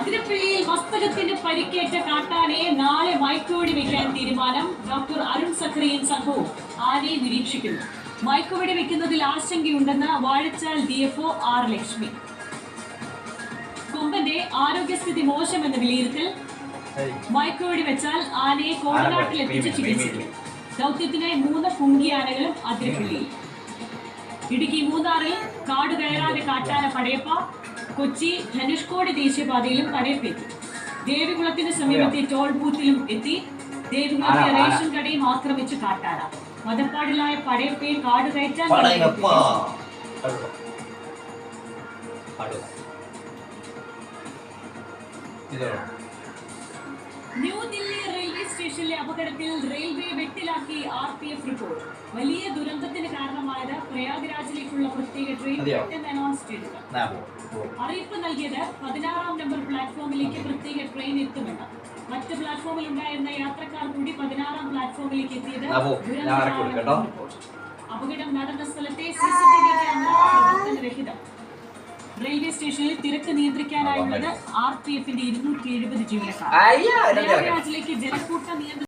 അതിരപ്പള്ളിയിൽ മസ്തകത്തിന് പരിക്കേറ്റ കാട്ടാനയെ നാളെ മയക്കുവെടി വെക്കാൻ തീരുമാനം. ഡോക്ടർ അരുൺ സഖറിയൻ സംഘവും ആനയെ നിരീക്ഷിക്കുന്നു. മയക്കുവെടി വെക്കുന്നതിൽ ആശങ്കയുണ്ടെന്ന് വാഴച്ചാൽ DFO R ലക്ഷ്മി. കൊമ്പന്റെ ആരോഗ്യസ്ഥിതി മോശമെന്ന് വിലയിരുത്തൽ. മയക്കുവെടി വെച്ചാൽ ആനയെ കോടനാട്ടിൽ എത്തിച്ച് ചികിത്സിക്കും. ദൗത്യത്തിനായി 3 കുങ്കിയാനകളും അതിരപ്പള്ളിയിൽ. ഇടുക്കി മൂന്നാറിൽ കാട് കയറാതെ കാട്ടാന പടയപ്പ. കൊച്ചി ധനുഷ്കോടി ദേശീയപാതയിലും പടയപ്പെത്തി. ദേവികുളത്തിന് സമീപത്തെ ടോൾ ബൂത്തിലും എത്തി. ദേവികുളത്തെ റേഷൻ കടയും ആക്രമിച്ച് കാട്ടാന. മതപ്പാടിലായ പടയപ്പയെ കാട് കയറ്റാൻ ന്യൂദില്ലി റെയിൽവേ സ്റ്റേഷനിലെ അപകടത്തിൽ റെയിൽവേ വെട്ടിലാക്കി RPF റിപ്പോർട്ട്. വലിയ ദുരന്തത്തിന് കാരണമായത് പ്രയാഗ്രാജിലേക്കുള്ള പ്രത്യേക ട്രെയിൻ പെട്ടെന്ന് അനൗൺസ് ചെയ്തത്. അറിയിപ്പ് നൽകിയത് 16ാം നമ്പർ പ്ലാറ്റ്ഫോമിലേക്ക് പ്രത്യേക ട്രെയിൻ എത്തുമെന്ന്. മറ്റ് പ്ലാറ്റ്ഫോമിൽ ഉണ്ടായിരുന്ന യാത്രക്കാർ കൂടി 16ാം പ്ലാറ്റ്ഫോമിലേക്ക് എത്തിയത് അപകടം നടന്ന സ്ഥലത്തെ CCTV ക്യാമറ പ്രവർത്തനരഹിതം. റെയിൽവേ സ്റ്റേഷനിൽ തിരക്ക് നിയന്ത്രിക്കാനായുള്ളത് RPFന്റെ 270 ജീവനക്കാർ. പ്രയാഗ്രാജിലേക്ക് ജനക്കൂട്ട നിയന്ത്രണം